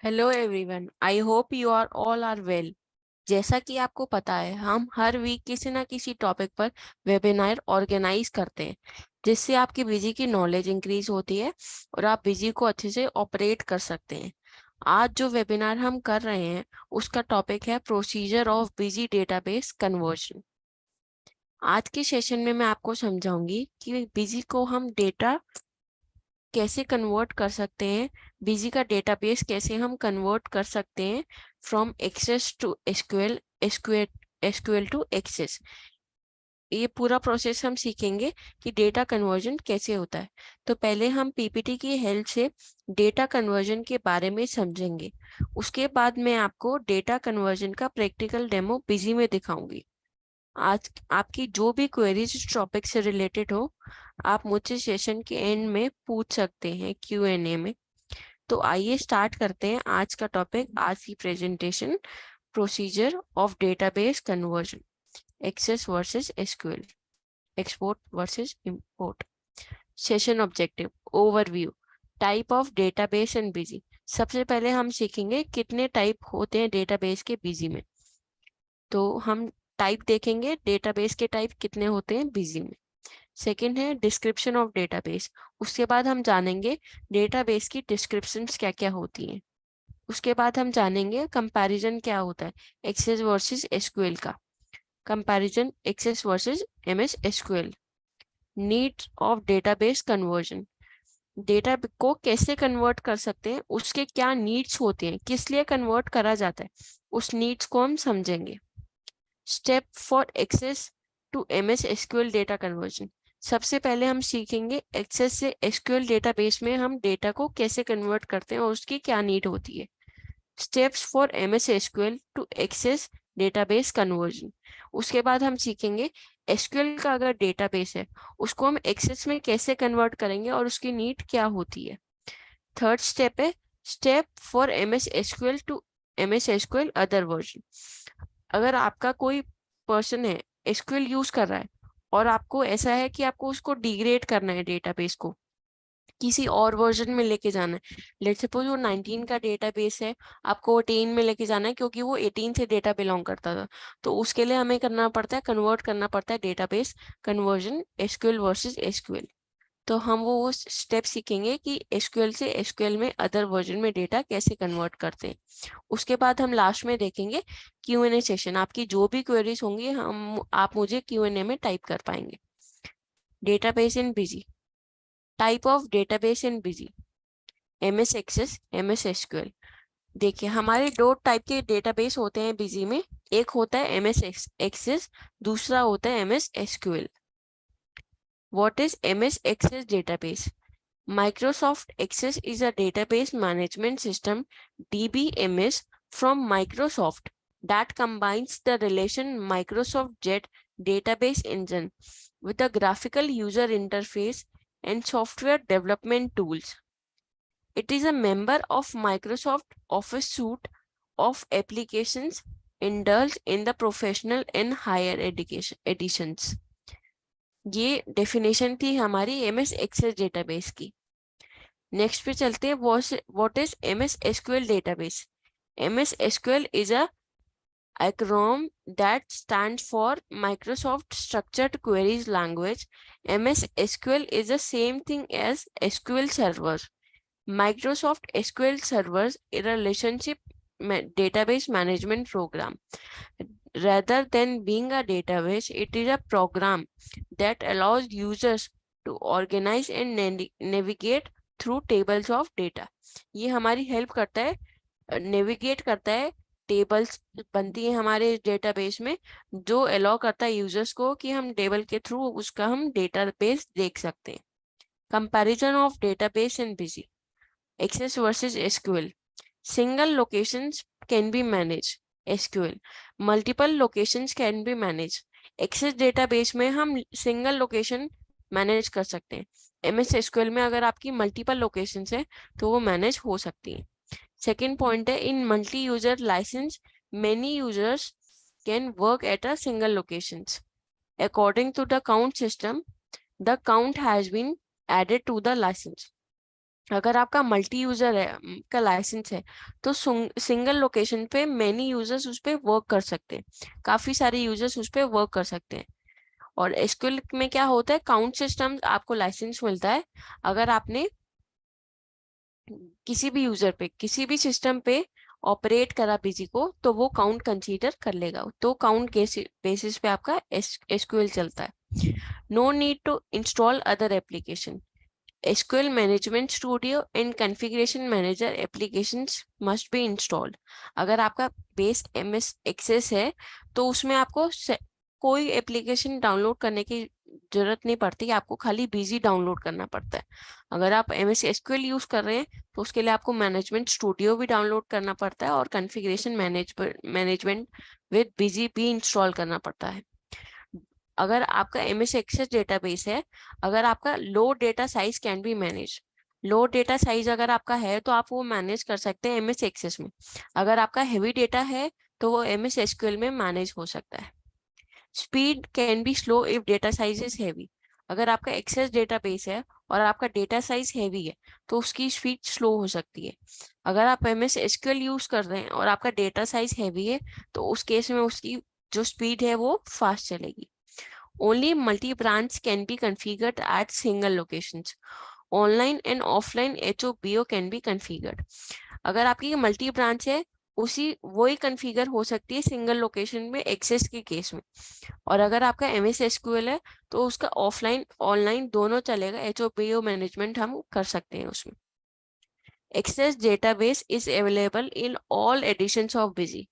Hello everyone, I hope you are all are well. जैसा कि आपको पता है, हम हर वीक किसी ना किसी टॉपिक पर वेबिनार ऑर्गेनाइज करते हैं, जिससे आपकी बिजी की नॉलेज इंक्रीज होती है और आप बिजी को अच्छे से ऑपरेट कर सकते हैं। आज जो वेबिनार हम कर रहे हैं उसका टॉपिक है procedure of busy database conversion. आज के सेशन में मैं आपको समझाऊंगी कि बिजी को हम डेटा कैसे कन्वर्ट कर सकते हैं, बिजी का डेटाबेस कैसे हम कन्वर्ट कर सकते हैं from access to SQL, SQL to access. ये पूरा प्रोसेस हम सीखेंगे कि डेटा कन्वर्जन कैसे होता है। तो पहले हम पीपीटी की हेल्प से डेटा कन्वर्जन के बारे में समझेंगे। उसके बाद मैं आपको डेटा कन्वर्जन का प्रैक्टिकल डेमो बिजी में दिखाऊंगी। आज आपकी जो भी क्वेरीज इस टॉपिक से रिलेटेड हो, आप मुझसे सेशन के एंड में पूछ सकते हैं Q&A में। तो आइए स्टार्ट करते हैं आज का टॉपिक, आज की presentation, procedure of database conversion, access versus SQL, export versus import. Session objective, overview, type of database and Busy. सबसे पहले हम सीखेंगे कितने टाइप होते हैं डेटाबेस के बिजी में। तो हम टाइप देखेंगे, डेटाबेस के टाइप कितने होते हैं बिजी में। सेकंड है डिस्क्रिप्शन ऑफ डेटाबेस। उसके बाद हम जानेंगे डेटाबेस की डिस्क्रिप्शंस क्या क्या होती हैं। उसके बाद हम जानेंगे कंपैरिजन क्या होता है एक्सेस वर्सेस एसक्यूएल का, comparison access versus MS SQL. Need of database conversion, data को कैसे कन्वर्ट कर सकते हैं, उसके क्या नीड्स होते हैं, किस लिए कन्वर्ट करा जाता है, उस नीड्स को हम समझेंगे। Step for access to MS SQL data conversion. सबसे पहले हम सीखेंगे एक्सेस से एसक्यूएल डेटाबेस में हम डेटा को कैसे कन्वर्ट करते हैं और उसकी क्या नीड होती है। Steps for MS SQL to access database conversion. उसके बाद हम सीखेंगे एसक्यूएल का अगर डेटाबेस है उसको हम एक्सेस में कैसे कन्वर्ट करेंगे और उसकी नीड क्या होती है। थर्ड स्टेप है step for MS SQL to MS SQL other version. अगर आपका कोई पर्सन है, एसक्यूएल यूज कर रहा है और आपको ऐसा है कि आपको उसको डिग्रेड करना है, डेटाबेस को किसी और वर्जन में लेके जाना है। लेट्स सपोज वो 19 का डेटाबेस है, आपको वो 10 में लेके जाना है क्योंकि वो 18 से डेटा बिलोंग करता था। तो उसके लिए हमें करना पड़ता है, कन्वर्ट करना पड़ता है database conversion, SQL versus SQL. तो हम वो स्टेप सीखेंगे कि एसक्यूएल से एसक्यूएल में अदर वर्जन में डेटा कैसे कन्वर्ट करते हैं। उसके बाद हम लास्ट में देखेंगे Q&A सेशन। आपकी जो भी क्वेरीज होंगी आप मुझे Q&A में टाइप कर पाएंगे। Database in Busy, type of database in Busy, MS access, MS SQL. देखिए हमारे दो टाइप के डेटाबेस होते हैं बिजी में, एक होता है एमएस एक्सेस, दूसरा होता है MS SQL. What is MS access database? Microsoft Access is a database management system, DBMS, from Microsoft that combines the relation Microsoft Jet database engine with a graphical user interface and software development tools. It is a member of Microsoft Office suite of applications indulged in the professional and higher education editions. ये definition थी हमारी MS access database की। Next पे चलते हैं, what is MS SQL database? MS SQL is a acronym that stands for Microsoft Structured Queries Language. MS SQL is the same thing as SQL Server. Microsoft SQL Server is a relationship database management program. Rather than being a database, it is a program that allows users to organize and navigate through tables of data. ये हमारी help करता है, navigate करता है, tables बनती है हमारे database में जो अलाउ करता है यूजर्स को कि हम टेबल के थ्रू उसका हम डेटाबेस देख सकते हैं। Comparison of database and Busy, access versus SQL. Single locations can be manage SQL, multiple locations can be manage. Access database में हम सिंगल लोकेशन मैनेज कर सकते हैं, एमएस एसक्यूएल में अगर आपकी मल्टीपल लोकेशंस है तो वो मैनेज हो सकती है। सेकेंड पॉइंट है in multi user license many users can work at a single locations. According to the count system, the count has been added to the license. अगर आपका मल्टी यूजर है का लाइसेंस है तो सिंगल लोकेशन पे many users उस पे work कर सकते हैं, काफी सारे यूजर्स उस पे वर्क कर सकते हैं। और एसक्यूएल में क्या होता है, काउंट सिस्टम आपको लाइसेंस मिलता है। अगर आपने किसी भी यूजर पे किसी भी सिस्टम पे ऑपरेट करा बिजी को तो वो काउंट कंसीडर कर लेगा, तो काउंट बेसिस पे आपका एसक्यूएल चलता है। No need to install other application. SQL Management Studio and Configuration Manager applications must be installed। अगर आपका बेस MS Access है तो उसमें आपको कोई एप्लीकेशन डाउनलोड करने की जरूरत नहीं पड़ती, आपको खाली बीजी डाउनलोड करना पड़ता है। अगर आप MS SQL यूज कर रहे हैं तो उसके लिए आपको मैनेजमेंट स्टूडियो भी डाउनलोड करना पड़ता है और कॉन्फ़िगरेशन मैनेजमेंट विद बीजी भी इंस्टॉल करना पड़ता है। अगर आपका MS एक्सेस डेटाबेस है, अगर आपका low data size can be manage. Low data size अगर आपका है तो आप वो मैनेज कर सकते हैं MS एक्सेस में। अगर आपका हैवी डेटा है तो वो MS SQL में मैनेज हो सकता है। Speed can be slow if data size is heavy. अगर आपका एक्सेस डेटाबेस है और आपका डेटा साइज हैवी है तो उसकी स्पीड स्लो हो सकती है। अगर आप MS SQL यूज कर रहे हैं और आपका डेटा साइज हैवी है तो उस केस में उसकी जो स्पीड है वो फास्ट चलेगी। Only multi-branch can be configured at single locations. Online and offline HOBO can be configured। अगर आपकी मल्टी ब्रांच है उसी वही कॉन्फ़िगर हो सकती है सिंगल लोकेशन में एक्सेस के केस में। और अगर आपका MS SQL है तो उसका ऑफलाइन ऑनलाइन दोनों चलेगा, HOBO मैनेजमेंट हम कर सकते हैं उसमें। Access database is available in all editions of Busy।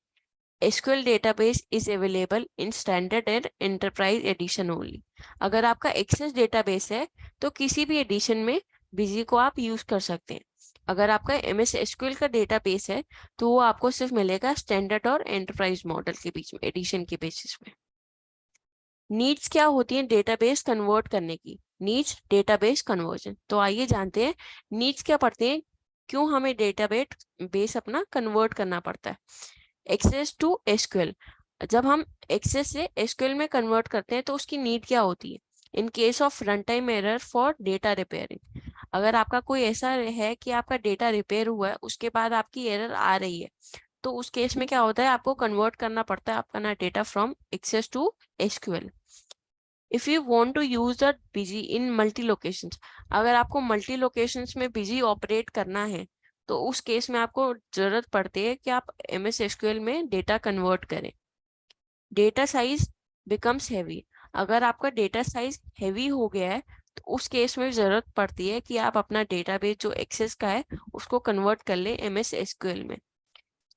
SQL database is available in standard and enterprise edition only। अगर आपका एक्सेस डेटाबेस है तो किसी भी एडिशन में बिजी को आप यूज कर सकते हैं। अगर आपका MS SQL का डेटाबेस है तो वो आपको सिर्फ मिलेगा स्टैंडर्ड और एंटरप्राइज मॉडल के बीच में, एडिशन के बेसिस में। नीड्स क्या होती है डेटाबेस कन्वर्ट करने की? Needs database conversion. तो आइए जानते हैं नीड्स क्या पड़ते हैं, क्यों हमें डेटाबेस बेस अपना कन्वर्ट करना पड़ता है। Access to SQL. जब हम एक्सेस से एसक्यूएल में कन्वर्ट करते हैं तो उसकी नीड क्या होती है? In case of run time error for data repairing. अगर आपका कोई ऐसा है कि आपका डेटा रिपेयर हुआ है उसके बाद आपकी एरर आ रही है तो उस केस में क्या होता है, आपको कन्वर्ट करना पड़ता है आपका ना data from access to SQL. If you want to use the Busy in multi locations. अगर आपको मल्टी लोकेशंस में बिजी ऑपरेट करना है तो उस केस में आपको जरूरत पड़ती है कि आप MS SQL में डेटा कन्वर्ट करें। Data size becomes heavy. अगर आपका डेटा साइज हैवी हो गया है तो उस केस में जरूरत पड़ती है कि आप अपना डेटाबेस जो एक्सेस का है उसको कन्वर्ट कर लें MS SQL में।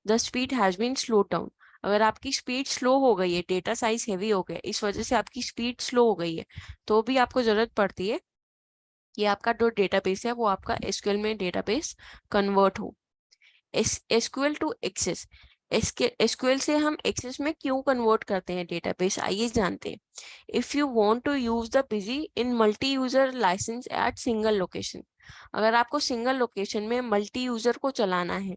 The speed has been slowed down. अगर आपकी स्पीड स्लो हो गई है, डेटा साइज हैवी हो गया, इस वजह से आपकी स्पीड स्लो हो गई है, तो भी आपको जरूरत पड़ती है कि आपका जो डेटाबेस है वो आपका SQL में डेटाबेस कन्वर्ट हो। SQL to access. SQL से हम एक्सेस में क्यों कन्वर्ट करते हैं डेटाबेस, आइए जानते हैं। If you want to use the Busy in multi user license at single location. अगर आपको सिंगल लोकेशन में मल्टी यूजर को चलाना है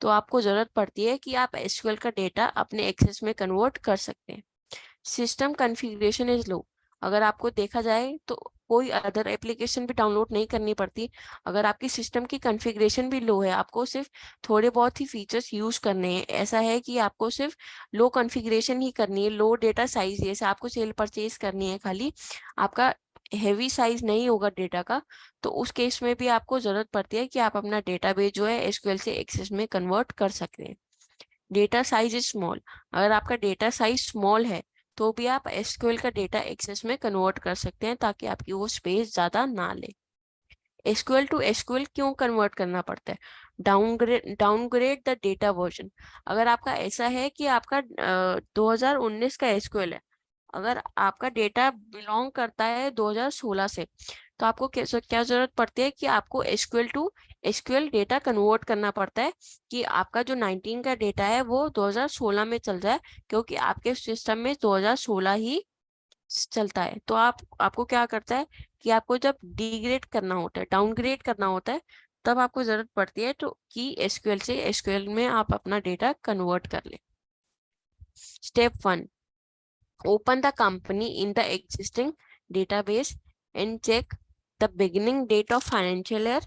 तो आपको जरूरत पड़ती है कि आप SQL का डेटा अपने एक्सेस में कन्वर्ट कर सकते हैं। System configuration is low. अगर आपको देखा जाए तो कोई अदर एप्लीकेशन भी डाउनलोड नहीं करनी पड़ती। अगर आपकी सिस्टम की कॉन्फ़िगरेशन भी लो है, आपको सिर्फ थोड़े बहुत ही फीचर्स यूज करने हैं, ऐसा है कि आपको सिर्फ लो कॉन्फ़िगरेशन ही करनी है, लो डेटा साइज, जैसे आपको सेल परचेज करनी है खाली, आपका हैवी साइज नहीं होगा डेटा का, तो उस केस में भी आपको जरूरत पड़ती है कि आप अपना डेटाबेस जो है SQL से एक्सेस में कन्वर्ट कर सकते हैं। Data size is small. अगर आपका डेटा साइज स्मॉल है तो भी आप SQL का डेटा एक्सेस में कन्वर्ट कर सकते हैं ताकि आपकी वो स्पेस ज्यादा ना ले। SQL टू SQL क्यों कन्वर्ट करना पड़ता है? Downgrade the data version. अगर आपका ऐसा है कि आपका 2019 का SQL है, अगर आपका डेटा बिलोंग करता है 2016 से, तो आपको क्या जरूरत पड़ती है कि आपको SQL to SQL data convert करना पड़ता है कि आपका जो 19 का डेटा है वो 2016 में चल जाए, क्योंकि आपके सिस्टम में 2016 ही चलता है। तो आपको क्या करता है कि आपको जब डिग्रेड करना होता है, डाउनग्रेड करना होता है, तब आपको जरूरत पड़ती है तो कि SQL से SQL में आप अपना डेटा कन्वर्ट कर लें। Step 1, open the company in the existing database and check the beginning date of financial year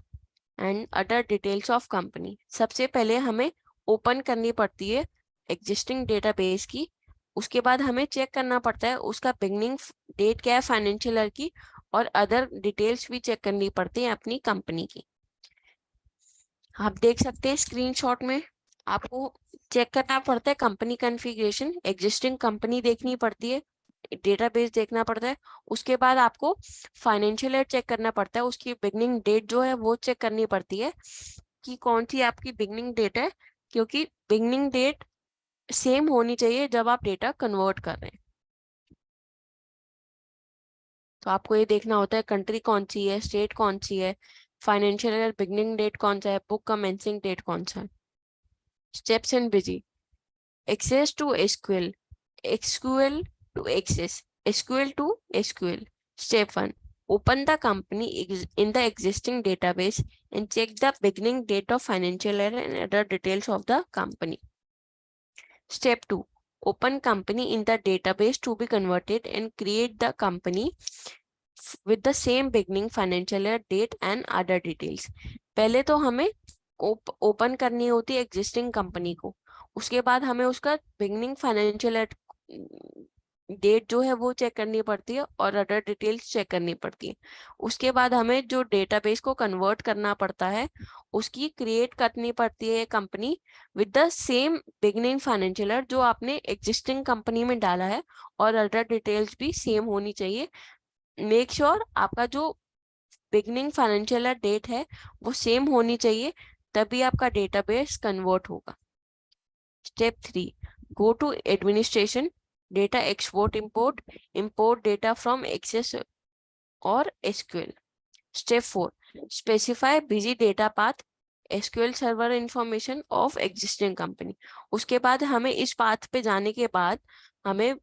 and other details of company. सबसे पहले हमें ओपन करनी पड़ती है एग्जिस्टिंग डेटाबेस की, उसके बाद हमें चेक करना पड़ता है उसका बिगनिंग डेट क्या है फाइनेंशियल ईयर की, और अदर डिटेल्स भी चेक करनी पड़ती है अपनी कंपनी की। आप देख सकते हैं स्क्रीनशॉट में, आपको चेक करना पड़ता है कंपनी कॉन्फ़िगरेशन, एग्जिस्टिंग कंपनी देखनी पड़ती है, डेटाबेस देखना पड़ता है, उसके बाद आपको फाइनेंशियल ईयर चेक करना पड़ता है, उसकी बिगनिंग डेट जो है वो चेक करनी पड़ती है कि कौन सी आपकी बिगनिंग डेट है, क्योंकि बिगनिंग डेट सेम होनी चाहिए जब आप डेटा कन्वर्ट कर रहे हैं। तो आपको ये देखना होता है कंट्री कौन सी है, स्टेट कौन सी है, फाइनेंशियल ईयर बिगनिंग डेट कौन सा है, बुक कमेंसिंग डेट कौन सा है। Steps in busy, access to SQL, SQL to access, SQL to SQL. Step 1. Open the company in the existing database and check the beginning date of financial year and other details of the company. Step 2. Open company in the database to be converted and create the company with the same beginning financial year date and other details. पहले तो हमें open करनी होती है existing company को, उसके बाद हमें उसका बिगनिंग फाइनेंशियल डेट जो है वो चेक करनी पड़ती है और अदर डिटेल्स चेक करनी पड़ती है। उसके बाद हमें जो डेटाबेस को कन्वर्ट करना पड़ता है उसकी क्रिएट करनी पड़ती है company with the same beginning financial year जो आपने एग्जिस्टिंग कंपनी में डाला है, और अदर डिटेल्स भी सेम होनी चाहिए। मेक श्योर आपका जो बिगनिंग फाइनेंशियल डेट है वो सेम होनी चाहिए, तभी आपका डेटाबेस कन्वर्ट होगा। Step 3, go to administration, data export import, import data from access और SQL. Step 4, specify busy data path, SQL server information of existing company. उसके बाद हमें इस पाथ पे जाने के बाद हमें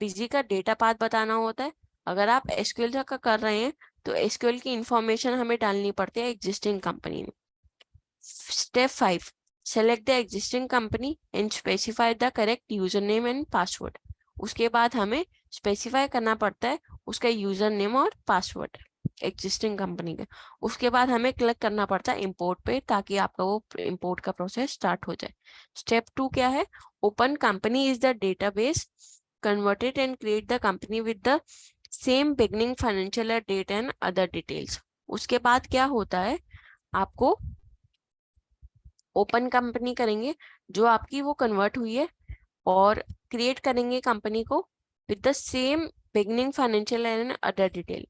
बिजी का डेटा पाथ बताना होता है। अगर आप एसक्यूएल का कर रहे हैं तो एसक्यूएल की इंफॉर्मेशन हमें डालनी पड़ती है एग्जिस्टिंग कंपनी में। Step 5, select the existing company and specify the correct user name and password. उसके बाद हमें स्पेसिफाई करना पड़ता है उसका यूजर नेम और पासवर्ड एग्जिस्टिंग कंपनी का। उसके बाद हमें क्लिक करना पड़ता है इंपोर्ट पे, ताकि आपका वो इंपोर्ट का प्रोसेस स्टार्ट हो जाए। स्टेप 2 क्या है? Open company is the database, convert it and create the company with the same beginning financial year date and other details। उसके बाद क्या होता है, आपको ओपन कंपनी करेंगे जो आपकी वो कन्वर्ट हुई है, और क्रिएट करेंगे कंपनी को with the same beginning financial year and other detail.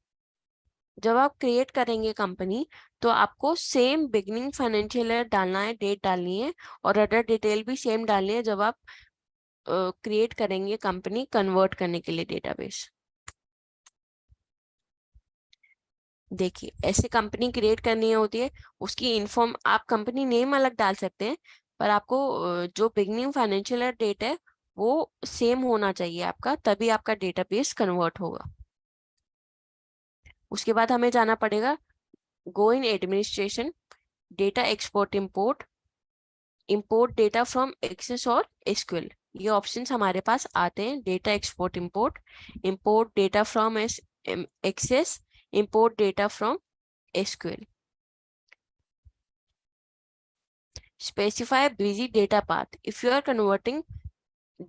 जब आप क्रिएट करेंगे कंपनी तो आपको सेम बिगिनिंग फाइनेंशियल ईयर डालना है, डेट डालनी है, और अदर डिटेल भी सेम डालनी है जब आप क्रिएट करेंगे कंपनी कन्वर्ट करने के लिए डेटाबेस। देखिए ऐसे कंपनी क्रिएट करनी होती है, उसकी इन्फॉर्म आप कंपनी नेम अलग डाल सकते हैं, पर आपको जो बिगनिंग फाइनेंशियल ईयर डेट है वो सेम होना चाहिए आपका, तभी आपका डेटाबेस कन्वर्ट होगा। उसके बाद हमें जाना पड़ेगा go in administration, data export import, import data from access और एसक्यूएल। ये ऑप्शंस हमारे पास आते हैं, data export import, import data from access, import data from SQL. Specify busy data path if you are converting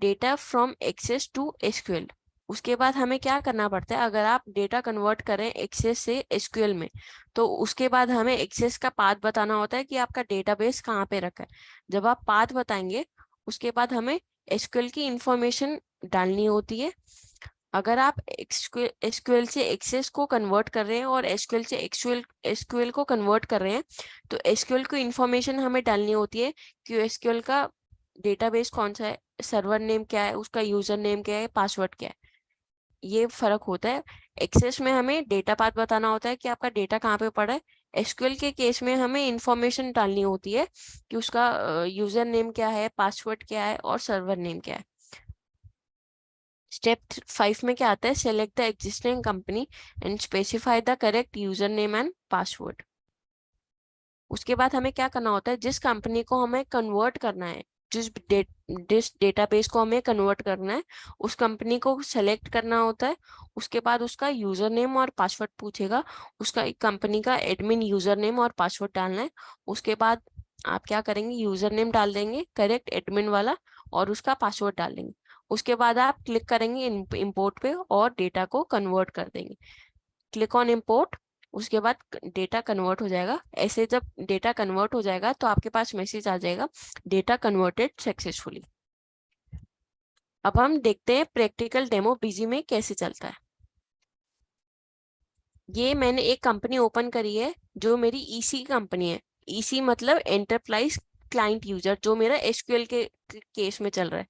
data from Access to SQL। उसके बाद हमें क्या करना पड़ता है, अगर आप डेटा कन्वर्ट करें एक्सेस से एसक्यूएल में, तो उसके बाद हमें एक्सेस का पाथ बताना होता है कि आपका डेटाबेस कहाँ पे रखा है। जब आप पाथ बताएंगे उसके बाद हमें एसक्यूएल की इंफॉर्मेशन डालनी होती है। अगर आप एसक्यूएल से एक्सेस को कन्वर्ट कर रहे हैं और एसक्यूएल से एसक्यूएल को कन्वर्ट कर रहे हैं, तो एसक्यूएल को इंफॉर्मेशन हमें डालनी होती है कि एसक्यूएल का डेटाबेस कौन सा है, सर्वर नेम क्या है, उसका यूजर नेम क्या है, पासवर्ड क्या है। ये फर्क होता है। एक्सेस में हमें डेटा पाथ बताना होता है कि आपका डेटा कहाँ पे पड़ा है, एसक्यूएल के केस में हमें इंफॉर्मेशन डालनी होती है कि उसका यूजर नेम क्या है, पासवर्ड क्या है और सर्वर नेम क्या है। स्टेप 5 में क्या आता है, select the existing company and specify the correct user name and password. उसके बाद हमें क्या करना होता है, जिस कंपनी को हमें कन्वर्ट करना है जिस डेटाबेस को हमें कन्वर्ट करना है उस कंपनी को सेलेक्ट करना होता है। उसके बाद उसका यूजर नेम और पासवर्ड पूछेगा, उसका कंपनी का एडमिन यूजर नेम और पासवर्ड डालना है। उसके बाद आप क्या करेंगे, यूजर नेम डाल देंगे करेक्ट एडमिन वाला और उसका पासवर्ड डाल देंगे। उसके बाद आप क्लिक करेंगे इंपोर्ट पे और डेटा को कन्वर्ट कर देंगे। क्लिक ऑन इंपोर्ट, उसके बाद डेटा कन्वर्ट हो जाएगा। ऐसे जब डेटा कन्वर्ट हो जाएगा तो आपके पास मैसेज आ जाएगा डेटा कन्वर्टेड सक्सेसफुली। अब हम देखते हैं प्रैक्टिकल डेमो बिजी में कैसे चलता है। ये मैंने एक कंपनी ओपन करी है जो मेरी ईसी कंपनी है। ईसी मतलब एंटरप्राइज क्लाइंट यूजर, जो मेरा एसक्यूएल के केस में चल रहा है।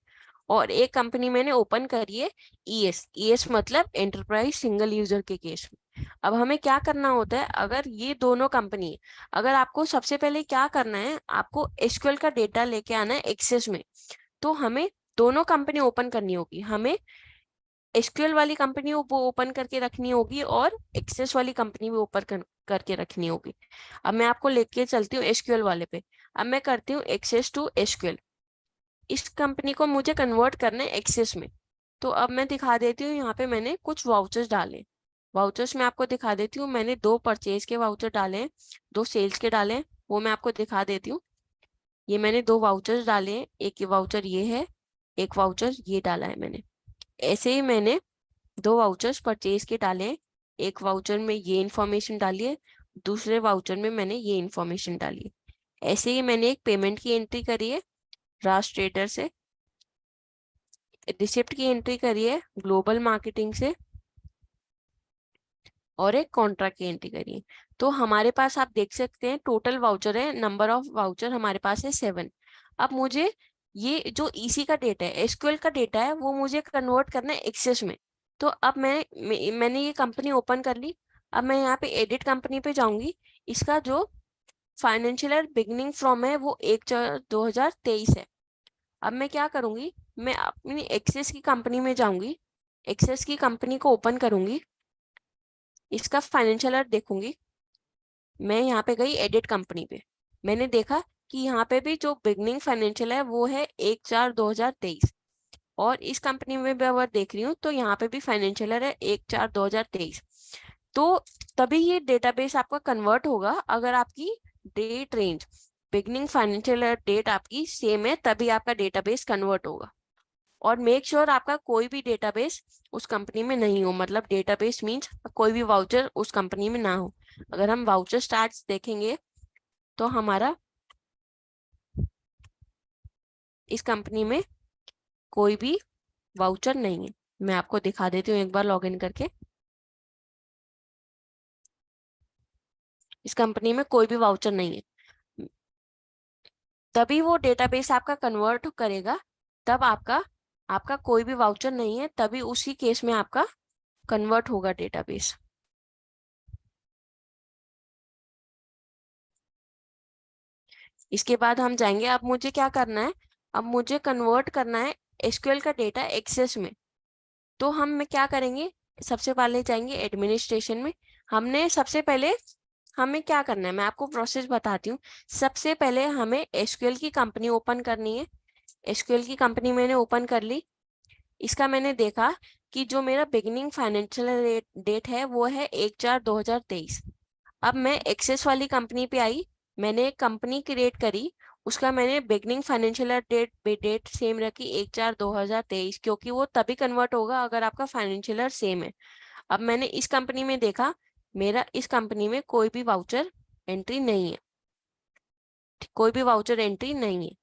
और एक कंपनी मैंने ओपन करी है ईएस, ईएस मतलब एंटरप्राइज सिंगल यूजर के केस में। अब हमें क्या करना होता है, अगर ये दोनों कंपनी, अगर आपको सबसे पहले क्या करना है, आपको एसक्यूएल का डेटा लेके आना है एक्सेस में। तो हमें दोनों कंपनी ओपन करनी होगी। हमें एसक्यूएल वाली कंपनी वो ओपन करके रखनी होगी और एक्सेस वाली कंपनी भी ओपन करके रखनी होगी। अब मैं आपको लेके चलती हूँ एसक्यूएल वाले पे। अब मैं करती हूँ एक्सेस टू एसक्यूएल। इस कंपनी को मुझे कन्वर्ट करना है एक्सेस में। तो अब मैं दिखा देती हूँ, यहाँ पे मैंने कुछ वाउचर्स डाले। वाउचर्स मैं आपको दिखा देती हूँ। मैंने 2 परचेज के वाउचर डाले हैं, 2 सेल्स के डाले हैं, वो मैं आपको दिखा देती हूँ। ये मैंने 2 वाउचर्स डाले हैं, एक वाउचर ये है, एक वाउचर ये डाला है मैंने। ऐसे ही मैंने 2 वाउचर्स परचेज के डाले हैं, एक वाउचर में ये इन्फॉर्मेशन डाली है, दूसरे वाउचर में मैंने ये इन्फॉर्मेशन डाली है। ऐसे ही मैंने एक पेमेंट की एंट्री करी है राज ट्रेडर से, रिसिप्ट की एंट्री करी है ग्लोबल मार्केटिंग से, और एक कॉन्ट्रैक्ट की एंट्री करी है। तो हमारे पास आप देख सकते हैं टोटल वाउचर है, नंबर ऑफ वाउचर हमारे पास है 7। अब मुझे ये जो ईसी का डेटा है, एसक्यूएल का डेटा है, वो मुझे कन्वर्ट करना है एक्सेस में। तो अब मैंने ये कंपनी ओपन कर ली। अब मैं यहाँ पे एडिट कंपनी पे जाऊंगी। इसका जो फाइनेंशियल ईयर बिगिनिंग फ्रॉम है वो 1/4/2023 है। अब मैं क्या करूंगी, मैं अपनी एक्सेस की कंपनी में जाऊंगी, एक्सेस की कंपनी को ओपन करूंगी, इसका फाइनेंशियल ईयर देखूंगी। मैं यहाँ पे गई एडिट कंपनी पे, मैंने देखा कि यहाँ पे भी जो बिगनिंग फाइनेंशियल है वो है 1/4/2023। और इस कंपनी में भी अगर देख रही हूँ तो यहाँ पे भी फाइनेंशियल है 1/4/2023। तो तभी ये डेटाबेस आपका कन्वर्ट होगा अगर आपकी date range, beginning financial date आपकी सेम है, तभी आपका डेटाबेस कन्वर्ट होगा। और मेक श्योर आपका कोई भी डेटाबेस उस कंपनी में नहीं हो, मतलब डेटाबेस मीन्स कोई भी वाउचर उस कंपनी में ना हो। अगर हम वाउचर स्टार्ट्स देखेंगे तो हमारा इस कंपनी में कोई भी वाउचर नहीं है। मैं आपको दिखा देती हूँ एक बार लॉगिन करके। इस कंपनी में कोई भी वाउचर नहीं है। तभी वो डेटाबेस आपका कन्वर्ट करेगा, तब आपका आपका कोई भी वाउचर नहीं है, तभी उसी केस में आपका कन्वर्ट होगा डेटाबेस। इसके बाद हम जाएंगे, अब मुझे क्या करना है, अब मुझे कन्वर्ट करना है एसक्यूएल का डेटा एक्सेस में। तो हम क्या करेंगे, सबसे पहले जाएंगे एडमिनिस्ट्रेशन में। हमने सबसे पहले हमें क्या करना है, मैं आपको प्रोसेस बताती हूँ। सबसे पहले हमें एसक्यूएल की कंपनी ओपन करनी है। एसक्यूएल की कंपनी मैंने ओपन कर ली। इसका मैंने देखा कि जो मेरा बिगिनिंग फाइनेंशियल डेट है वो है 1/4/2023। अब मैं एक्सेस वाली कंपनी पे आई, मैंने एक कंपनी क्रिएट करी, उसका मैंने बिगनिंग फाइनेंशियल डेट सेम रखी 1/4/2023, क्योंकि वो तभी कन्वर्ट होगा अगर आपका फाइनेंशियल ईयर सेम है। अब मैंने इस कंपनी में देखा, मेरा इस कंपनी में कोई भी वाउचर एंट्री नहीं है, कोई भी वाउचर एंट्री नहीं है।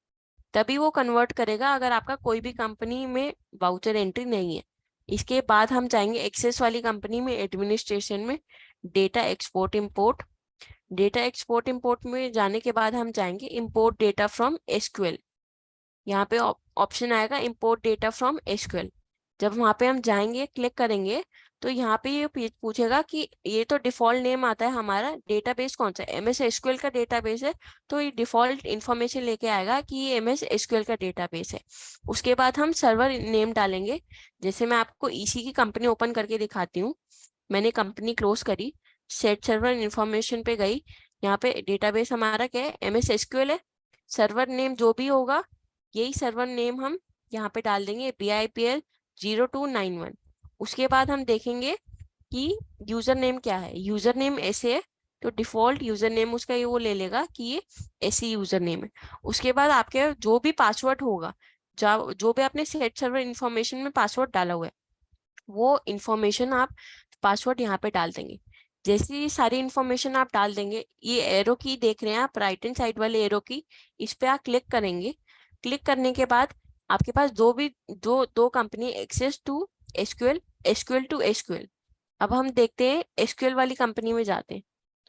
तभी वो कन्वर्ट करेगा अगर आपका कोई भी कंपनी में वाउचर एंट्री नहीं है। इसके बाद हम जाएंगे एक्सेस वाली कंपनी में एडमिनिस्ट्रेशन में, data export import. Data export import में जाने के बाद हम जाएंगे इंपोर्ट डेटा फ्रॉम एसक्यूएल। यहाँ पे ऑप्शन आएगा इंपोर्ट डेटा फ्रॉम एसक्यूएल। जब वहाँ पे हम जाएंगे क्लिक करेंगे तो यहाँ पे ये पूछेगा कि ये तो डिफॉल्ट नेम आता है हमारा, डेटाबेस कौन सा है, एमएस एसक्यूएल का डेटाबेस है। तो ये डिफॉल्ट इंफॉर्मेशन लेके आएगा कि ये एमएस एसक्यूएल का डेटाबेस है। उसके बाद हम सर्वर नेम डालेंगे। जैसे मैं आपको ईसी की कंपनी ओपन करके दिखाती हूँ। मैंने कंपनी क्लोज करी, सेट सर्वर इंफॉर्मेशन पे गई। यहाँ पे डेटाबेस हमारा क्या है, एमएस एसक्यूएल है। सर्वर नेम जो भी होगा यही सर्वर नेम हम यहाँ पे डाल देंगे BIPL 0291। उसके बाद हम देखेंगे कि यूजर नेम क्या है। यूजर नेम ऐसे है तो डिफॉल्ट यूजर नेम उसका ये वो ले लेगा कि ये ऐसी यूजर नेम है। उसके बाद आपके जो भी पासवर्ड होगा, जो भी आपने सेट सर्वर इंफॉर्मेशन में पासवर्ड डाला हुआ है, वो इंफॉर्मेशन आप पासवर्ड यहाँ पे डाल देंगे। जैसे ये सारी इंफॉर्मेशन आप डाल देंगे, ये एरो की देख रहे हैं आप, राइट हैंड साइड वाले एरो की, इस पे आप क्लिक करेंगे। क्लिक करने के बाद आपके पास दो company access to SQL, SQL to SQL. अब हम देखते हैं एसक्यूएल वाली कंपनी में जाते हैं।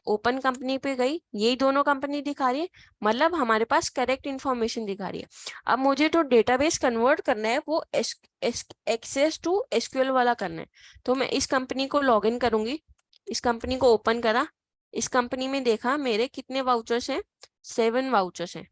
ओपन कंपनी पे गई, यही दोनों कंपनी दिखा रही है, मतलब हमारे पास करेक्ट इंफॉर्मेशन दिखा रही है। अब मुझे जो डेटाबेस कन्वर्ट करना है वो एक्सेस टू एसक्यूएल वाला करना है। तो मैं इस कंपनी को लॉगिन करूंगी, इस कंपनी को ओपन करा, इस कंपनी में देखा मेरे कितने वाउचर्स हैं, 7 वाउचर्स हैं।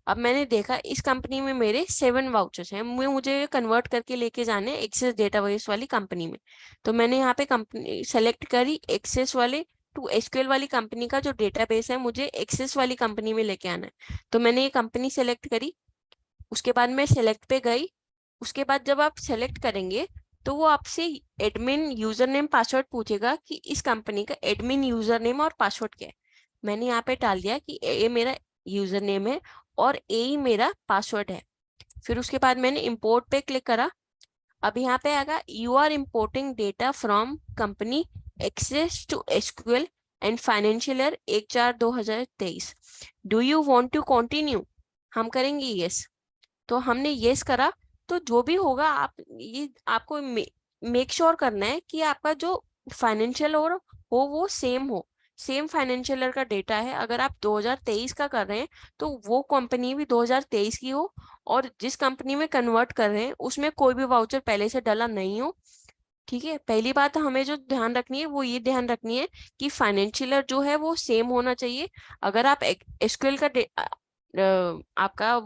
अब मैंने देखा इस कंपनी में मेरे 7 वाउचर्स हैं, मुझे कन्वर्ट करके लेके जाने एक्सेस डेटाबेस वाली कंपनी में। तो मैंने यहाँ पे कंपनी सेलेक्ट करी, एक्सेस वाले टू एसक्यूएल वाली कंपनी का जो डेटाबेस है मुझे एक्सेस वाली कंपनी में लेके आना है। तो मैंने ये कंपनी सेलेक्ट करी, उसके बाद मैं सेलेक्ट पे गई। उसके बाद जब आप सेलेक्ट करेंगे तो वो आपसे एडमिन यूजर नेम पासवर्ड पूछेगा कि इस कंपनी का एडमिन यूजर नेम और पासवर्ड क्या है। मैंने यहाँ पे डाल दिया कि ये मेरा यूजर नेम है और ये ही मेरा पासवर्ड है। फिर उसके बाद मैंने इंपोर्ट पे क्लिक करा। अब यहाँ पे आएगा you are importing data from company access to SQL and financial year 1/4/2023, do you want to continue. हम करेंगे यस। तो हमने यस करा। तो जो भी होगा आप ये आपको मेक श्योर करना है कि आपका जो फाइनेंशियल और हो वो सेम हो, सेम फाइनेंशियल ईयर का डेटा है। अगर आप 2023 का कर रहे हैं तो वो कंपनी भी 2023 की हो, और जिस कंपनी में कन्वर्ट कर रहे हैं उसमें कोई भी वाउचर पहले से डला नहीं हो। ठीक है, पहली बात हमें जो ध्यान रखनी है वो ये ध्यान रखनी है कि फाइनेंशियल ईयर जो है वो सेम होना चाहिए। अगर आप एसक्यूएल का आपका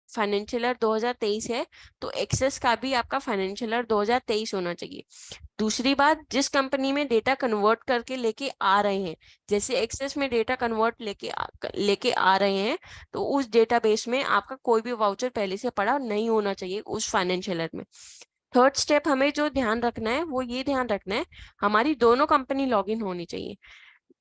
फाइनेंशियल ईयर 2023 है तो एक्सेस का भी आपका फाइनेंशियल ईयर 2023 होना चाहिए। दूसरी बात, जिस कंपनी में डेटा कन्वर्ट करके लेके आ रहे हैं, जैसे एक्सेस में डेटा कन्वर्ट लेके आ रहे हैं, तो उस डेटाबेस में आपका कोई भी वाउचर पहले से पड़ा नहीं होना चाहिए उस फाइनेंशियल ईयर में। थर्ड स्टेप हमें जो ध्यान रखना है वो ये ध्यान रखना है हमारी दोनों कंपनी लॉगिन होनी चाहिए।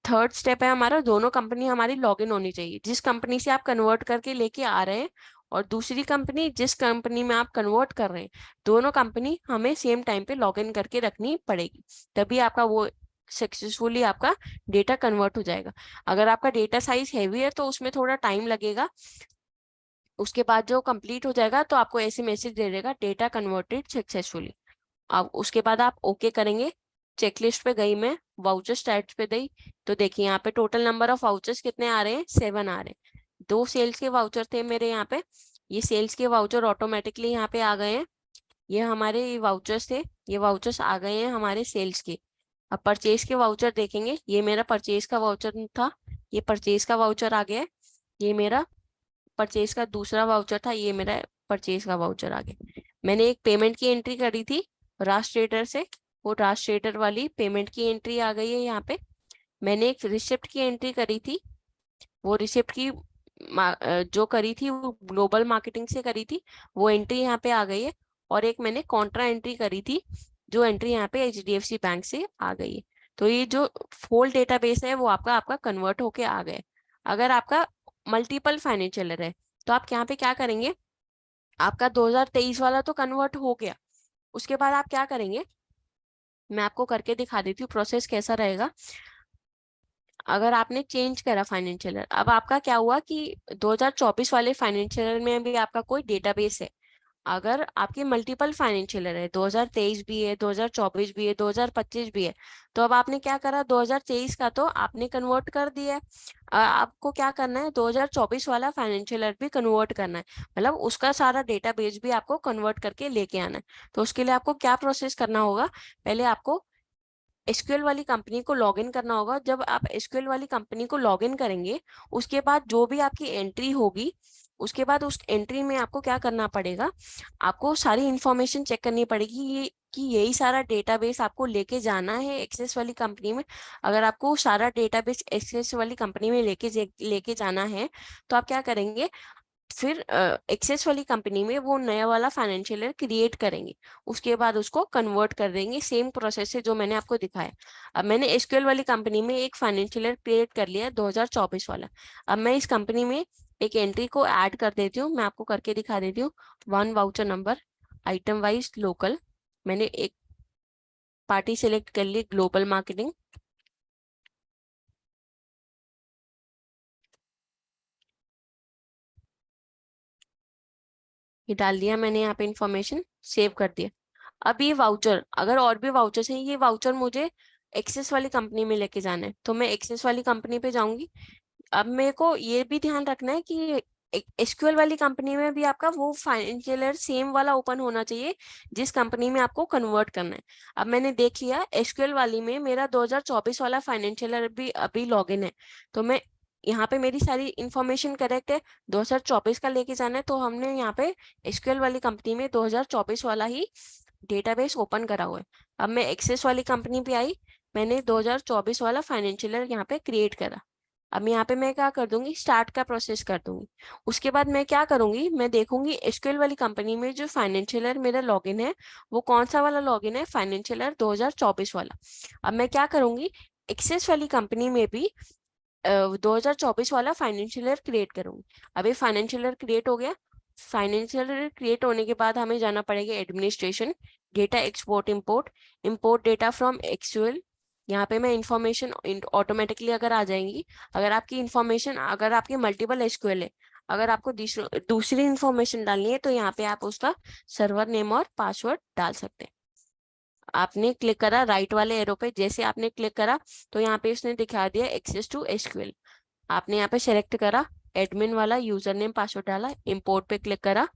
थर्ड स्टेप है हमारा, दोनों कंपनी हमारी लॉगिन होनी चाहिए। जिस कंपनी से आप कन्वर्ट करके लेके आ रहे हैं और दूसरी कंपनी जिस कंपनी में आप कन्वर्ट कर रहे हैं, दोनों कंपनी हमें सेम टाइम पे लॉगिन करके रखनी पड़ेगी, तभी आपका वो सक्सेसफुली आपका डेटा कन्वर्ट हो जाएगा। अगर आपका डेटा साइज हैवी है तो उसमें थोड़ा टाइम लगेगा। उसके बाद जो कंप्लीट हो जाएगा तो आपको ऐसे मैसेज दे देगा डेटा कन्वर्टेड सक्सेसफुली। अब उसके बाद आप ओके करेंगे। चेकलिस्ट पे गई मैं, वाउचर स्टैट्स पे गई, तो देखिए यहाँ पे टोटल नंबर ऑफ वाउचर्स कितने आ रहे हैं, 7 आ रहे हैं। 2 सेल्स के वाउचर थे मेरे यहाँ पे, ये सेल्स के वाउचर ऑटोमेटिकली यहाँ पे आ गए हैं। ये हमारे वाउचर्स थे, ये वाउचर्स आ गए हैं हमारे सेल्स के। अब परचेज के वाउचर देखेंगे, ये मेरा परचेज का वाउचर था, ये परचेज का वाउचर आ गया है। ये मेरा परचेज का दूसरा वाउचर था, ये मेरा परचेज का वाउचर आ गया। मैंने एक पेमेंट की एंट्री करी थी राज ट्रेडर से, वो राज ट्रेडर वाली पेमेंट की एंट्री आ गई है यहाँ पे। मैंने एक रिसिप्ट की एंट्री करी थी, वो रिसिप्ट की जो करी थी वो ग्लोबल मार्केटिंग से करी थी, वो एंट्री यहाँ पे आ गई है। और एक मैंने कॉन्ट्रा एंट्री करी थी, जो एंट्री यहाँ पे HDFC बैंक से आ गई है। तो ये जो होल डेटाबेस है वो आपका आपका कन्वर्ट होके आ गया। अगर आपका मल्टीपल फाइनेंशियल ईयर है तो आप यहाँ पे क्या करेंगे, आपका 2023 वाला तो कन्वर्ट हो गया, उसके बाद आप क्या करेंगे मैं आपको करके दिखा देती हूँ प्रोसेस कैसा रहेगा। अगर आपने चेंज करा फाइनेंशियल ईयर, अब आपका क्या हुआ कि 2024 वाले फाइनेंशियल ईयर में भी आपका कोई डेटाबेस है। अगर आपके मल्टीपल फाइनेंशियल ईयर है, 2023 भी है, 2024 भी है, 2025 भी है, तो अब आपने क्या करा, 2023 का तो आपने कन्वर्ट कर दिया है। आपको क्या करना है, 2024 वाला फाइनेंशियल ईयर भी कन्वर्ट करना है, मतलब उसका सारा डेटाबेस भी आपको कन्वर्ट करके लेके आना है। तो उसके लिए आपको क्या प्रोसेस करना होगा, पहले आपको एसक्यूएल वाली कंपनी को लॉगिन करना होगा। जब आप एसक्यूएल वाली कंपनी को लॉगिन करेंगे, उसके बाद जो भी आपकी एंट्री होगी, उसके बाद उस एंट्री में आपको क्या करना पड़ेगा, आपको सारी इंफॉर्मेशन चेक करनी पड़ेगी ये कि यही सारा डेटाबेस आपको लेके जाना है एक्सेस वाली कंपनी में। अगर आपको सारा डेटाबेस एक्सेस वाली कंपनी में लेके जाना है तो आप क्या करेंगे, फिर एक्सेस वाली कंपनी में वो नया वाला फाइनेंशियल ईयर क्रिएट करेंगे, उसके बाद उसको कन्वर्ट कर देंगे सेम प्रोसेस से जो मैंने आपको दिखाया। अब मैंने एसक्यूएल वाली कंपनी में एक फाइनेंशियल ईयर क्रिएट कर लिया 2024 वाला। अब मैं इस कंपनी में एक एंट्री को ऐड कर देती हूँ, मैं आपको करके दिखा देती हूँ। One voucher number, item wise local, मैंने एक पार्टी सिलेक्ट कर ली ग्लोबल मार्केटिंग, ये डाल दिया मैंने यहाँ पे इंफॉर्मेशन, सेव कर दिया। अब ये वाउचर, अगर और भी वाउचर्स हैं, ये वाउचर मुझे एक्सेस वाली कंपनी में लेके जाना है, तो मैं एक्सेस वाली कंपनी पे जाऊंगी। अब मेरे को ये भी ध्यान रखना है कि एसक्यूएल वाली कंपनी में भी आपका वो फाइनेंशियल ईयर सेम वाला ओपन होना चाहिए जिस कंपनी में आपको कन्वर्ट करना है। अब मैंने देख लिया एसक्यूएल वाली में मेरा 2024 वाला फाइनेंशियल ईयर भी अभी लॉगिन है, तो मैं यहाँ पे मेरी सारी इंफॉर्मेशन करेक्ट है, 2024 का लेके जाना है, तो हमने यहाँ पे एसक्यूएल वाली कंपनी में 2024 वाला ही डेटाबेस ओपन करा हुआ है। अब मैं एक्सेस वाली कंपनी पे आई, मैंने 2024 वाला फाइनेंशियल ईयर यहाँ पे क्रिएट करा। अब यहाँ पे मैं क्या कर दूंगी, स्टार्ट का प्रोसेस कर दूंगी। उसके बाद मैं क्या करूंगी, मैं देखूंगी एसक्यूएल वाली कंपनी में जो फाइनेंशियल ईयर मेरा लॉगिन है वो कौन सा वाला लॉगिन है, फाइनेंशियल ईयर 2024 वाला। अब मैं क्या करूंगी, एक्सेस वाली कंपनी में भी 2024 वाला फाइनेंशियल ईयर क्रिएट करूंगी। अभी फाइनेंशियल ईयर क्रिएट हो गया। फाइनेंशियल ईयर क्रिएट होने के बाद हमें जाना पड़ेगा administration, data export import, import data from SQL. यहाँ पे मैं इंफॉर्मेशन ऑटोमेटिकली अगर आ जाएंगी, अगर आपकी इंफॉर्मेशन, अगर आपके मल्टीपल एसक्यूएल है, अगर आपको दूसरी इंफॉर्मेशन डालनी है तो यहाँ पे आप उसका सर्वर नेम और पासवर्ड डाल सकते हैं। आपने क्लिक करा राइट वाले एरो पे, जैसे आपने क्लिक करा तो यहाँ पे उसने दिखा दिया एक्सेस टू एसक्यूएल। आपने यहाँ पे सेलेक्ट करा एडमिन वाला, यूजर नेम पासवर्ड डाला, इंपोर्ट पे क्लिक करा।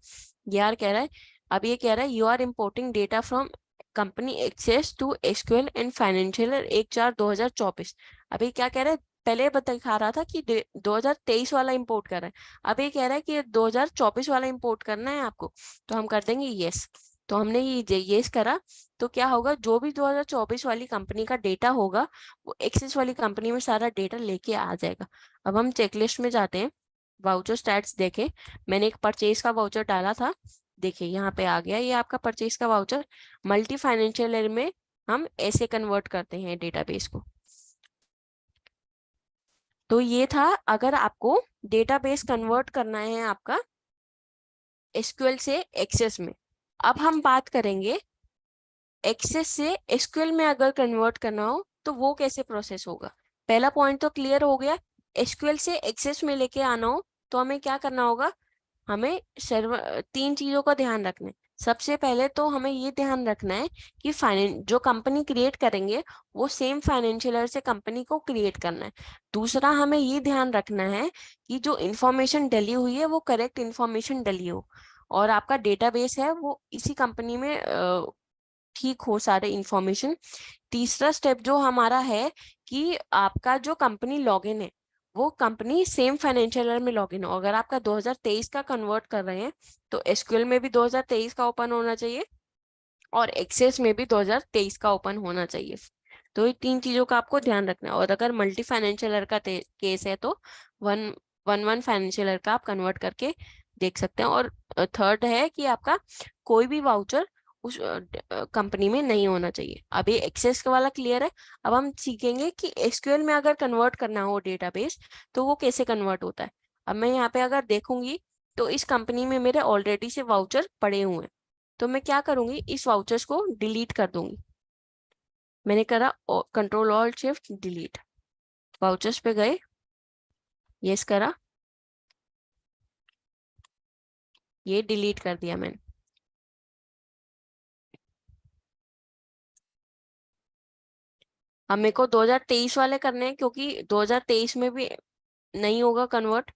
यार कह रहा है, अब ये कह रहा है you are importing data from company access to SQL and financial 1/4/2024। अभी क्या कह रहा है, पहले दिखा रहा था कि 2023 वाला इंपोर्ट कर रहा है, अब ये कह रहा है कि 2024 वाला इंपोर्ट करना है आपको, तो हम कर देंगे यस। तो हमने ये यस करा, तो क्या होगा, जो भी 2024 वाली कंपनी का डेटा होगा वो एक्सेस वाली कंपनी में सारा डेटा लेके आ जाएगा। अब हम चेकलिस्ट में जाते हैं, वाउचर स्टैट्स देखें, मैंने एक परचेज का वाउचर डाला था, देखिए यहाँ पे आ गया ये आपका परचेज का वाउचर। मल्टी फाइनेंशियल ईयर में हम ऐसे कन्वर्ट करते हैं डेटाबेस को। तो ये था, अगर आपको डेटाबेस कन्वर्ट करना है आपका एसक्यूएल से एक्सेस में। अब हम बात करेंगे एक्सेस से एसक्यूएल में अगर कन्वर्ट करना हो तो वो कैसे प्रोसेस होगा। पहला पॉइंट तो क्लियर हो गया, एसक्यूएल से एक्सेस में लेके आना हो तो हमें क्या करना होगा, हमें सर्वर, तीन चीजों का ध्यान रखना है। सबसे पहले तो हमें ये ध्यान रखना है कि जो कंपनी क्रिएट करेंगे वो सेम फाइनेंशियल ईयर से कंपनी को क्रिएट करना है। दूसरा हमें ये ध्यान रखना है कि जो इंफॉर्मेशन डली हुई है वो करेक्ट इंफॉर्मेशन डली हो, और आपका डेटाबेस है वो इसी कंपनी में ठीक हो सारे इंफॉर्मेशन। तीसरा स्टेप जो हमारा है कि आपका जो कंपनी लॉगिन है वो कंपनी सेम फाइनेंशियल ईयर में लॉगिन हो। अगर आपका 2023 का कन्वर्ट कर रहे हैं तो एसक्यूएल में भी 2023 का ओपन होना चाहिए और एक्सेस में भी 2023 का ओपन होना चाहिए। तो ये तीन चीजों का आपको ध्यान रखना है। और अगर मल्टी फाइनेंशियल ईयर का केस है तो one one one financial year का आप कन्वर्ट करके देख सकते हैं। और थर्ड है कि आपका कोई भी वाउचर उस कंपनी में नहीं होना चाहिए। अब ये एक्सेस वाला क्लियर है। अब हम सीखेंगे कि एसक्यूएल में अगर कन्वर्ट करना हो डेटाबेस तो वो कैसे कन्वर्ट होता है। अब मैं यहाँ पे अगर देखूंगी तो इस कंपनी में मेरे ऑलरेडी से वाउचर पड़े हुए हैं, तो मैं क्या करूंगी, इस वाउचर्स को डिलीट कर दूंगी। मैंने करा control alt shift delete, vouchers पे गए, यस करा, ये डिलीट कर दिया मैंने। अब मेरे को 2023 वाले करने हैं क्योंकि 2023 में भी नहीं होगा कन्वर्ट।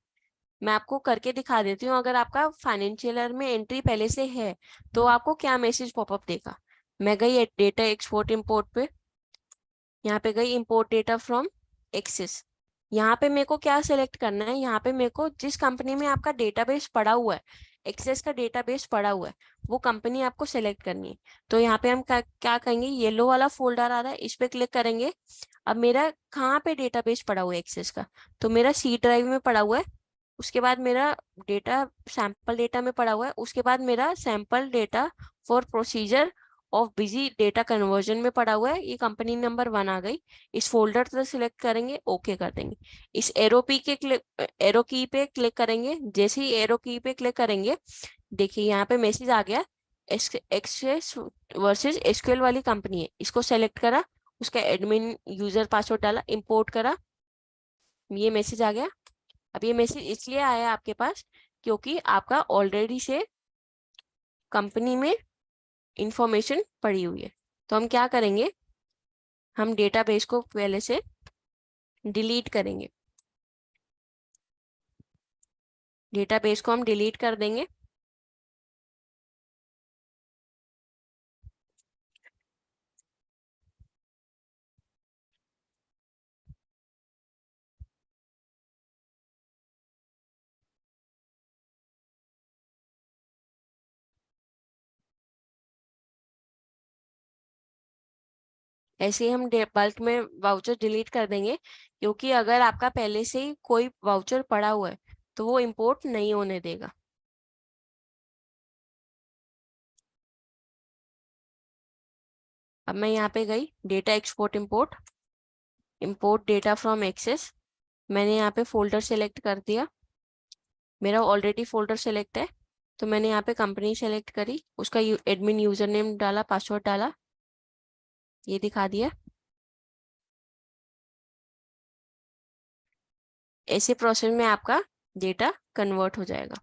मैं आपको करके दिखा देती हूँ। अगर आपका फाइनेंशियल ईयर में एंट्री पहले से है तो आपको क्या मैसेज पॉपअप देगा। मैं गई डेटा एक्सपोर्ट इंपोर्ट पे, यहाँ पे गई इंपोर्ट डेटा फ्रॉम एक्सेस। यहाँ पे मेरे को क्या सिलेक्ट करना है, यहाँ पे मेरे को जिस कंपनी में आपका डेटाबेस पड़ा हुआ है, एक्सेस का डेटाबेस पड़ा हुआ है, वो कंपनी आपको सिलेक्ट करनी है। तो यहाँ पे हम क्या करेंगे, येलो वाला फोल्डर आ रहा है इस पे क्लिक करेंगे। अब मेरा कहाँ पे डेटाबेस पड़ा हुआ है एक्सेस का, तो मेरा सी ड्राइव में पड़ा हुआ है। उसके बाद मेरा डेटा सैंपल डेटा में पड़ा हुआ है, उसके बाद मेरा sample data for procedure of busy data conversion में पड़ा हुआ है। ये कंपनी नंबर 1 आ गई। इस फोल्डर से सिलेक्ट करेंगे, ओके कर देंगे। इस एरो की पे क्लिक करेंगे। जैसे ही एरो की पे क्लिक करेंगे, देखिए यहाँ पे मैसेज आ गया, एक्सेस वर्सेस एसक्यूएल वाली कंपनी है। इसको सेलेक्ट करा, उसका एडमिन यूजर पासवर्ड डाला, इंपोर्ट करा, ये मैसेज आ गया। अब ये मैसेज इसलिए आया आपके पास क्योंकि आपका ऑलरेडी से कंपनी में इंफॉर्मेशन पड़ी हुई है। तो हम क्या करेंगे, हम डेटाबेस को पहले से डिलीट करेंगे। डेटाबेस को हम डिलीट कर देंगे। ऐसे ही हम बल्क में वाउचर डिलीट कर देंगे, क्योंकि अगर आपका पहले से ही कोई वाउचर पड़ा हुआ है तो वो इंपोर्ट नहीं होने देगा। अब मैं यहाँ पे गई, data export import, import data from access. मैंने यहाँ पे फोल्डर सेलेक्ट कर दिया, मेरा ऑलरेडी फोल्डर सेलेक्ट है। तो मैंने यहाँ पे कंपनी सेलेक्ट करी, उसका एडमिन यूजर नेम डाला, पासवर्ड डाला, ये दिखा दिया। ऐसे प्रोसेस में आपका डेटा कन्वर्ट हो जाएगा।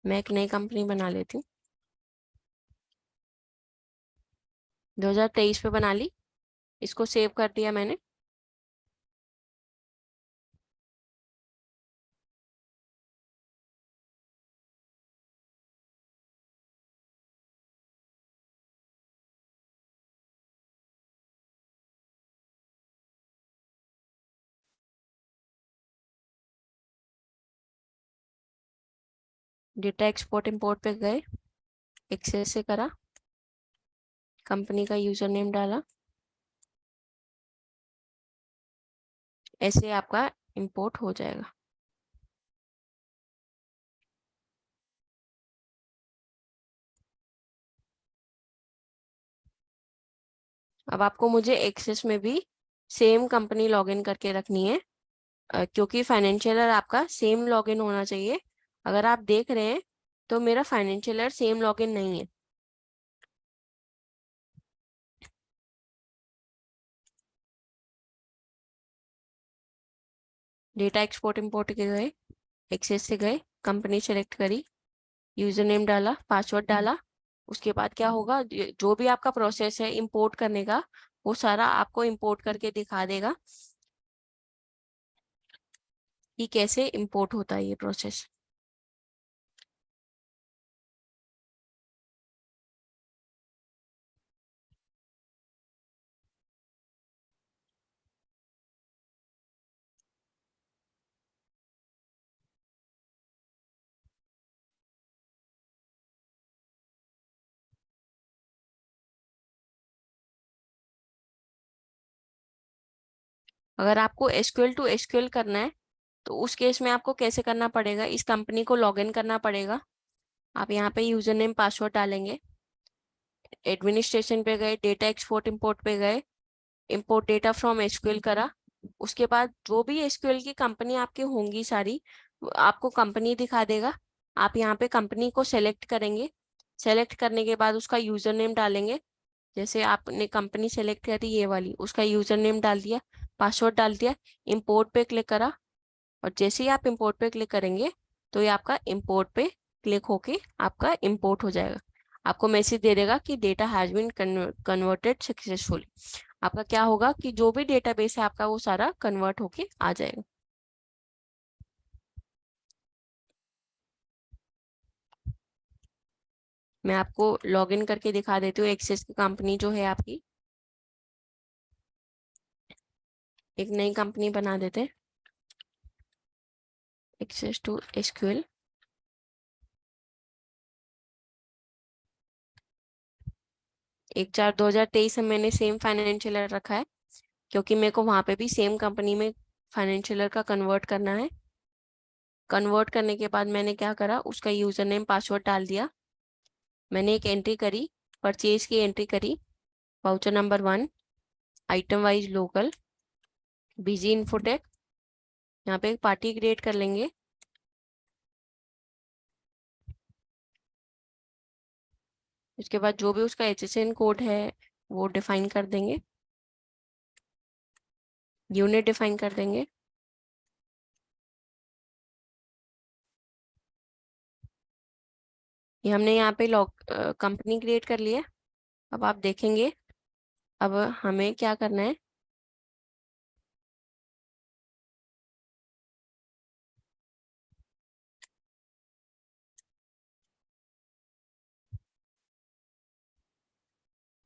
मैं एक नई कंपनी बना लेती हूँ, 2023 पे बना ली, इसको सेव कर दिया मैंने। डेटा एक्सपोर्ट इंपोर्ट पे गए, एक्सेस से करा, कंपनी का यूजर नेम डाला, ऐसे आपका इंपोर्ट हो जाएगा। अब आपको मुझे एक्सेस में भी सेम कंपनी लॉगिन करके रखनी है, क्योंकि फाइनेंशियल आपका सेम लॉगिन होना चाहिए। अगर आप देख रहे हैं तो मेरा फाइनेंशियल सेम लॉगिन नहीं है। डेटा एक्सपोर्ट इंपोर्ट के गए, एक्सेस से गए, कंपनी सेलेक्ट करी, यूजर नेम डाला, पासवर्ड डाला। उसके बाद क्या होगा, जो भी आपका प्रोसेस है इंपोर्ट करने का, वो सारा आपको इंपोर्ट करके दिखा देगा कि कैसे इंपोर्ट होता है ये प्रोसेस। अगर आपको एसक्यूएल टू एसक्यूएल करना है तो उस केस में आपको कैसे करना पड़ेगा, इस कंपनी को लॉगिन करना पड़ेगा। आप यहाँ पे यूजर नेम पासवर्ड डालेंगे, एडमिनिस्ट्रेशन पे गए, डेटा एक्सपोर्ट इंपोर्ट पे गए, इंपोर्ट डेटा फ्रॉम एसक्यूएल करा। उसके बाद जो भी एसक्यूएल की कंपनी आपकी होंगी सारी, आपको कंपनी दिखा देगा। आप यहाँ पे कंपनी को सेलेक्ट करेंगे, सेलेक्ट करने के बाद उसका यूजर नेम डालेंगे। जैसे आपने कंपनी सेलेक्ट करी ये वाली, उसका यूजर नेम डाल दिया, पासवर्ड डाल दिया, इंपोर्ट पे क्लिक करा। और जैसे ही आप इंपोर्ट पे क्लिक करेंगे तो ये आपका इंपोर्ट पे क्लिक होके आपका इंपोर्ट हो जाएगा। आपको मैसेज दे देगा कि data has been converted successfully. आपका क्या होगा कि जो भी डेटाबेस है आपका वो सारा कन्वर्ट होके आ जाएगा। मैं आपको लॉगिन करके दिखा देती हूँ। एक्सेस की कंपनी जो है आपकी, एक नई कंपनी बना देते हैं, एक्सेस टू एसक्यूएल। 1/4/2023 में मैंने सेम फाइनेंशियल ईयर रखा है, क्योंकि मेरे को वहां पे भी सेम कंपनी में फाइनेंशियल ईयर का कन्वर्ट करना है। कन्वर्ट करने के बाद मैंने क्या करा, उसका यूजर नेम पासवर्ड डाल दिया। मैंने एक एंट्री करी, परचेज की एंट्री करी, voucher number 1, item wise local, busy infotech. यहाँ पे एक पार्टी क्रिएट कर लेंगे। उसके बाद जो भी उसका HSN कोड है वो डिफाइन कर देंगे, यूनिट डिफाइन कर देंगे। ये हमने यहाँ पे लॉग कंपनी क्रिएट कर लिया। अब आप देखेंगे, अब हमें क्या करना है,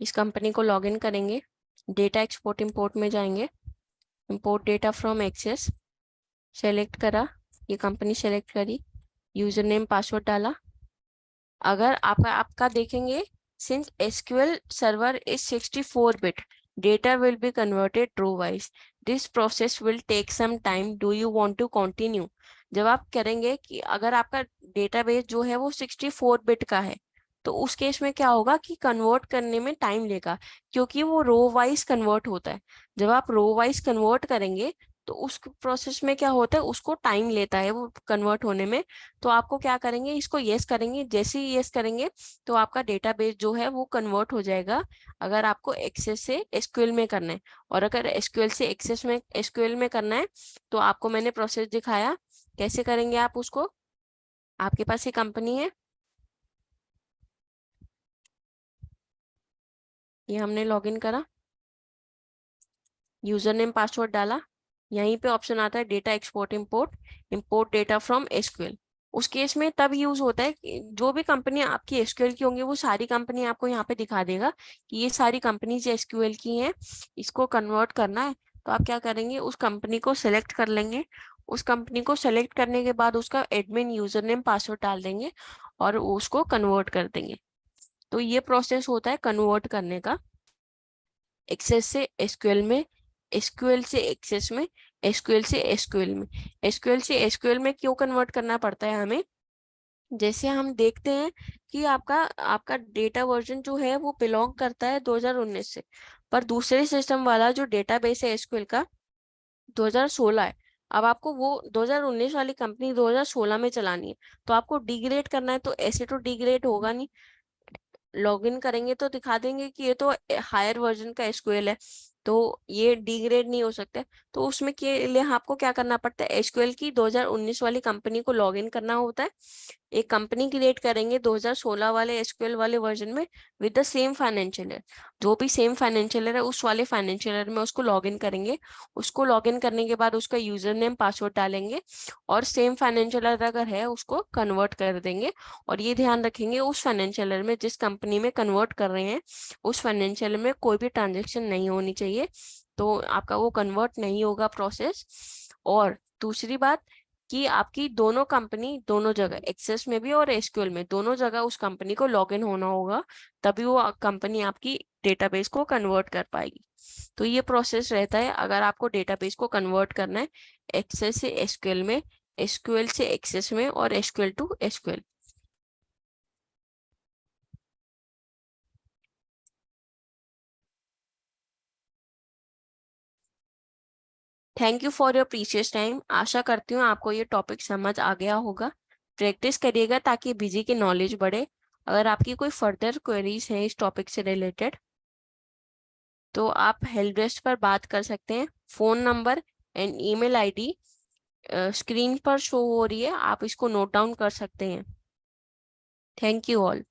इस कंपनी को लॉगिन करेंगे, डेटा एक्सपोर्ट इंपोर्ट में जाएंगे, import data from access, select करा, ये कंपनी सेलेक्ट करी, यूजर नेम पासवर्ड डाला। अगर आपका देखेंगे, since SQL server is 64 bit, data will be converted row wise. This process will take some time. Do you want to continue? जब आप करेंगे कि अगर आपका डेटाबेस जो है वो 64 बिट का है, तो उस केस में क्या होगा कि कन्वर्ट करने में टाइम लेगा, क्योंकि वो रो वाइज कन्वर्ट होता है। जब आप रो वाइज कन्वर्ट करेंगे तो उस प्रोसेस में क्या होता है, उसको टाइम लेता है वो कन्वर्ट होने में। तो आपको क्या करेंगे, इसको यस करेंगे। जैसे ही यस करेंगे तो आपका डेटाबेस जो है वो कन्वर्ट हो जाएगा, अगर आपको एक्सेस से एसक्यूएल में करना है। और अगर एसक्यूएल से एक्सेस में एसक्यूएल में करना है तो आपको मैंने प्रोसेस दिखाया कैसे करेंगे आप उसको। आपके पास ये कंपनी है, ये हमने लॉगिन करा, यूजर नेम पासवर्ड डाला, यहीं पे ऑप्शन आता है data export import, import data from SQL. उस केस में तब यूज होता है कि जो भी कंपनी आपकी एसक्यूएल की होंगी वो सारी कंपनी आपको यहाँ पे दिखा देगा कि ये सारी कंपनीज एसक्यूएल की हैं, इसको कन्वर्ट करना है। तो आप क्या करेंगे, उस कंपनी को सिलेक्ट कर लेंगे। उस कंपनी को सेलेक्ट करने के बाद उसका एडमिन यूजर नेम पासवर्ड डाल देंगे और उसको कन्वर्ट कर देंगे। तो ये प्रोसेस होता है कन्वर्ट करने का, एक्सेस से एसक्यूएल में, एसक्यूएल से एक्सेस में, एसक्यूएल से एसक्यूएल में। एसक्यूएल से एसक्यूएल में क्यों कन्वर्ट करना पड़ता है हमें, जैसे हम देखते हैं कि आपका आपका डेटा वर्जन जो है वो बिलोंग करता है 2019 से, पर दूसरे सिस्टम वाला जो डेटाबेस है एसक्यूएल का 2016 है। अब आपको वो 2019 वाली कंपनी 2016 में चलानी है, तो आपको डिग्रेड करना है, तो ऐसे तो डिग्रेड होगा नहीं। लॉगिन करेंगे तो दिखा देंगे कि ये तो हायर वर्जन का एसक्यूएल है, तो ये डिग्रेड नहीं हो सकता। तो उसमें के लिए आपको क्या करना पड़ता है, एसक्यूएल की 2019 वाली कंपनी को लॉगिन करना होता है। एक कंपनी क्रिएट करेंगे 2016 वाले एसक्यूएल वाले वर्जन में with the same financial year. जो भी सेम फाइनेंशियल ईयर है उस वाले फाइनेंशियल ईयर में उसको लॉगिन करेंगे। उसको लॉगिन करने के बाद उसका यूजर नेम पासवर्ड डालेंगे और सेम फाइनेंशियल ईयर अगर है उसको कन्वर्ट कर देंगे। और ये ध्यान रखेंगे, उस फाइनेंशियल ईयर में जिस कंपनी में कन्वर्ट कर रहे हैं उस फाइनेंशियल में कोई भी ट्रांजेक्शन नहीं होनी चाहिए, तो आपका वो कन्वर्ट नहीं होगा प्रोसेस। और दूसरी बात कि आपकी दोनों कंपनी दोनों जगह एक्सेस में भी और एसक्यूएल में दोनों जगह उस कंपनी को लॉगिन होना होगा, तभी वो कंपनी आपकी डेटाबेस को कन्वर्ट कर पाएगी। तो ये प्रोसेस रहता है अगर आपको डेटाबेस को कन्वर्ट करना है एक्सेस से एसक्यूएल में, एसक्यूएल से एक्सेस में और SQL to SQL. Thank you for your precious time. आशा करती हूँ आपको ये टॉपिक समझ आ गया होगा। प्रैक्टिस करिएगा ताकि बीजी की नॉलेज बढ़े। अगर आपकी कोई फर्दर क्वेरीज हैं इस टॉपिक से रिलेटेड तो आप हेल्प डेस्क पर बात कर सकते हैं। Phone number and email ID screen पर शो हो रही है, आप इसको नोट डाउन कर सकते हैं। Thank you all.